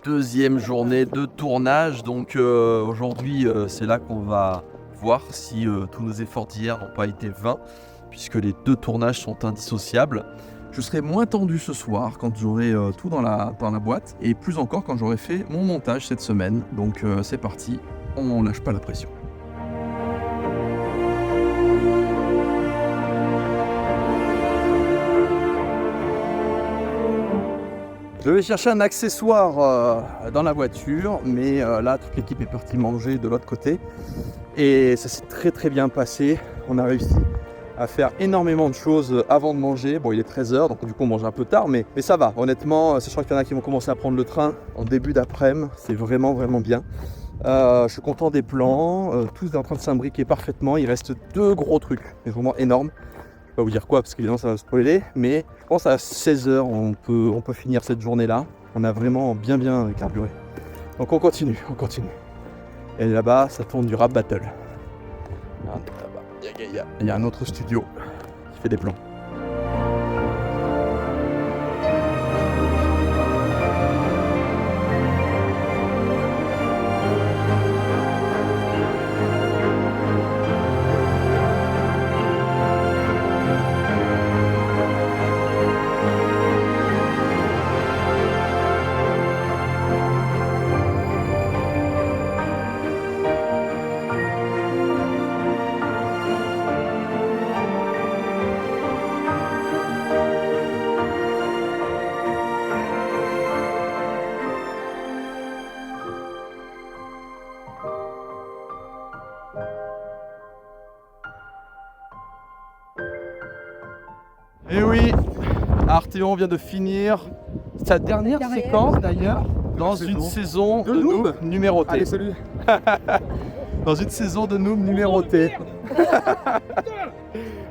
deuxième journée de tournage. Donc aujourd'hui, c'est là qu'on va voir si tous nos efforts d'hier n'ont pas été vains, puisque les deux tournages sont indissociables. Je serai moins tendu ce soir quand j'aurai tout dans la boîte, et plus encore quand j'aurai fait mon montage cette semaine. Donc c'est parti, on lâche pas la pression. Je vais chercher un accessoire dans la voiture, mais là, toute l'équipe est partie manger de l'autre côté. Et ça s'est très très bien passé. On a réussi à faire énormément de choses avant de manger. Bon, il est 13h, donc du coup on mange un peu tard, mais ça va. Honnêtement, sachant qu'il y en a qui vont commencer à prendre le train en début d'après-midi, c'est vraiment bien. Je suis content des plans, tous sont en train de s'imbriquer parfaitement. Il reste deux gros trucs, mais vraiment énormes. Je vais pas vous dire quoi parce qu'évidemment ça va spoiler, mais je pense à 16h on peut finir cette journée-là. On a vraiment bien carburé. Donc on continue. Et là-bas ça tourne du rap battle. Là-bas, il y a un autre studio qui fait des plans. Et oui, Arthéon vient de finir sa dernière séquence d'ailleurs dans une saison de noob numérotée. Allez, salut. Dans une saison de noob numérotée.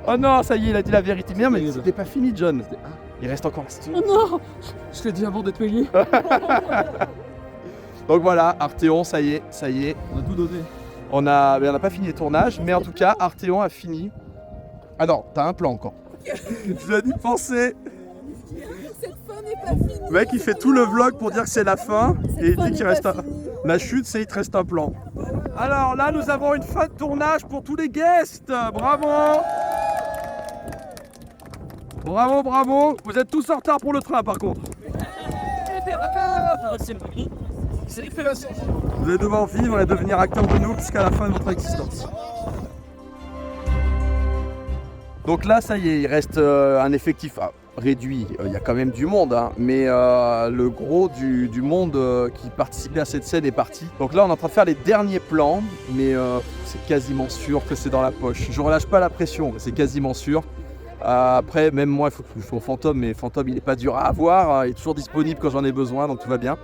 Oh non, ça y est, il a dit la vérité. Mais non, mais c'était pas fini, John. Il reste encore un Oh non, je l'ai dit avant d'être payé. Donc voilà, Arthéon, ça y est. On a tout donné. On n'a pas fini les tournages, mais en tout cas, Arthéon a fini. Ah non, t'as un plan encore. Je lui ai dit penser. Cette fin n'est pas finie. Le mec, il fait tout le vlog pour dire que c'est la fin et il dit qu'il reste un... La chute, c'est il te reste un plan. Alors là, nous avons une fin de tournage pour tous les guests. Bravo. Bravo. Vous êtes tous en retard pour le train, par contre. Vous allez devoir vivre et devenir acteur de nous jusqu'à la fin de votre existence. Donc là, ça y est, il reste un effectif réduit. Il y a quand même du monde, hein, mais le gros du monde qui participait à cette scène est parti. Donc là, on est en train de faire les derniers plans, mais c'est quasiment sûr que c'est dans la poche. Je relâche pas la pression, c'est quasiment sûr. Après, même moi, il faut que je sois au Fantôme, mais Fantôme, il n'est pas dur à avoir. Il est toujours disponible quand j'en ai besoin, donc tout va bien.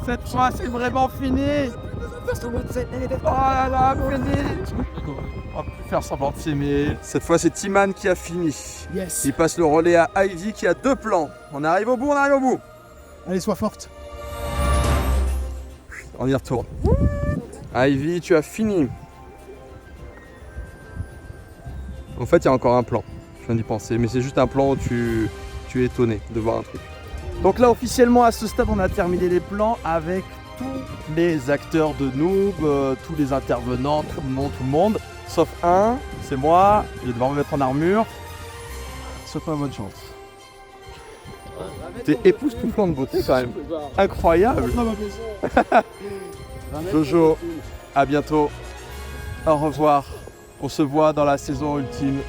Cette fois, c'est vraiment fini. Oh là là, fini. On va plus faire semblant de s'aimer. Cette fois, c'est Timan qui a fini. Yes. Il passe le relais à Ivy qui a 2 plans. On arrive au bout. Allez, sois forte. On y retourne. Ivy, tu as fini. En fait, il y a encore un plan. Je viens d'y penser, mais c'est juste un plan où tu es étonné de voir un truc. Donc là, officiellement, à ce stade, on a terminé les plans avec tous les acteurs de Noob, tous les intervenants, tout le monde. Sauf un, c'est moi. Je vais devoir me mettre en armure. Souhaite pas bonne chance. T'es époustouflant de beauté quand même. Incroyable. Jojo, à bientôt. Au revoir. On se voit dans la saison ultime.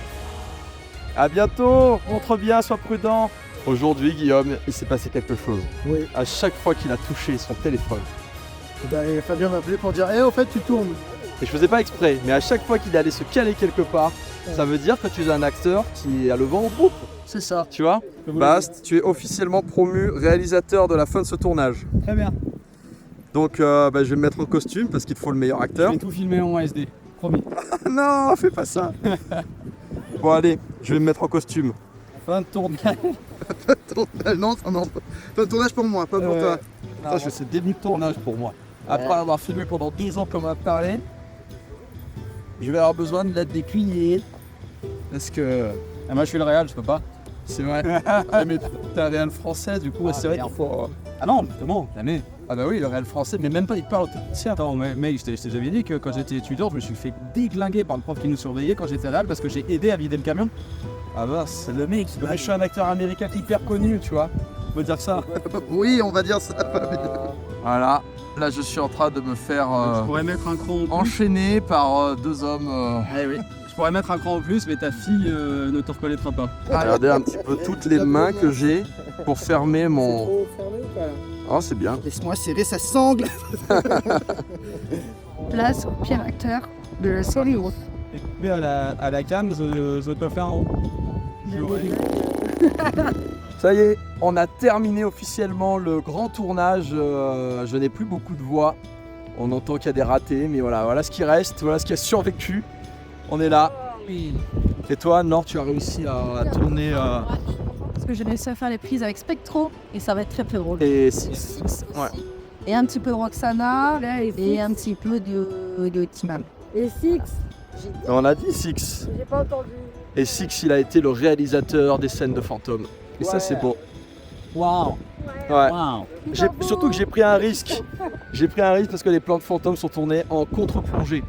À bientôt. Montre bien, sois prudent. Aujourd'hui, Guillaume, il s'est passé quelque chose. Oui. À chaque fois qu'il a touché son téléphone, Et Fabien m'a appelé pour dire au fait, tu tournes. et je faisais pas exprès, mais à chaque fois qu'il allait se caler quelque part, ça veut dire que tu es un acteur qui a le vent au poupe. C'est ça. Tu vois, Bast, tu es officiellement promu réalisateur de la fin de ce tournage. Très bien. Donc je vais me mettre en costume parce qu'il te faut le meilleur acteur. Je vais tout filmer en SD. Promis. Non, fais pas ça. Bon allez, je vais me mettre en costume. Fin de tournage. Non, non, pas de tournage pour moi, pas pour toi. Ça, c'est début de tournage pour moi. Après avoir filmé pendant 10 ans comme un taré, je vais avoir besoin de l'aide des cuisiniers. Parce que. Ah, moi je suis le Real, je peux pas. C'est vrai. Ah, mais t'es un Real français, du coup, c'est vrai qu'il faut. Ah non, justement, jamais. Ah bah oui, le Real français, mais même pas, il parle au technicien. Attends, mais je t'ai déjà dit que quand j'étais étudiant, je me suis fait déglinguer par le prof qui nous surveillait quand j'étais Real parce que j'ai aidé à vider le camion. Ah bah, c'est le mec. Je suis un acteur américain hyper connu, tu vois. On peut dire ça. Oui, on va dire ça. Voilà, là je suis en train de me faire Je pourrais mettre un cran en plus. enchaîner par deux hommes. Eh oui. Je pourrais mettre un cran en plus, mais ta fille ne te reconnaîtra pas. Regardez un petit peu toutes les mains que j'ai pour fermer mon. Oh, c'est bien. Laisse-moi serrer sa sangle. Place au pire acteur de la Hollywood. Mais à la cam, je peux faire en haut. Ça y est, on a terminé officiellement le grand tournage. Je n'ai plus beaucoup de voix. On entend qu'il y a des ratés, mais voilà ce qui reste, voilà ce qui a survécu. On est là. Et toi, Nord, tu as réussi à tourner Parce que j'ai réussi à faire les prises avec Spectro et ça va être très très drôle. et 6. Ouais. Et un petit peu de Roxana et un petit peu de Timam. Et Six, On a dit Six. j'ai pas entendu. Et Six, il a été le réalisateur des scènes de fantômes. Et ça, c'est beau. Waouh. Ouais. Waouh. Surtout que j'ai pris un risque. J'ai pris un risque parce que les plans de fantômes sont tournés en contre-plongée.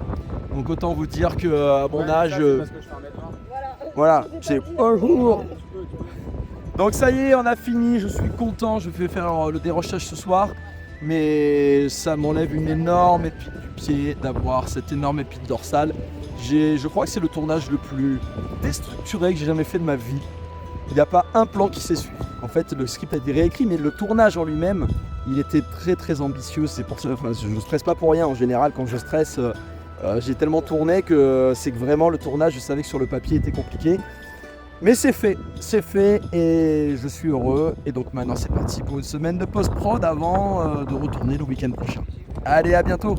Donc autant vous dire que à mon âge, voilà, c'est un jour. Donc ça y est, on a fini. Je suis content. Je vais faire le dérochage ce soir, mais ça m'enlève une énorme épine du pied d'avoir cette énorme épine dorsale. Je crois que c'est le tournage le plus déstructuré que j'ai jamais fait de ma vie. Il n'y a pas un plan qui s'est suivi. En fait, le script a été réécrit, mais le tournage en lui-même, il était très très ambitieux. C'est pour ça, enfin, je ne stresse pas pour rien. En général, quand je stresse, j'ai tellement tourné que c'est que vraiment le tournage, je savais que sur le papier était compliqué. Mais c'est fait et je suis heureux. Et donc maintenant, c'est parti pour une semaine de post-prod avant de retourner le week-end prochain. Allez, à bientôt!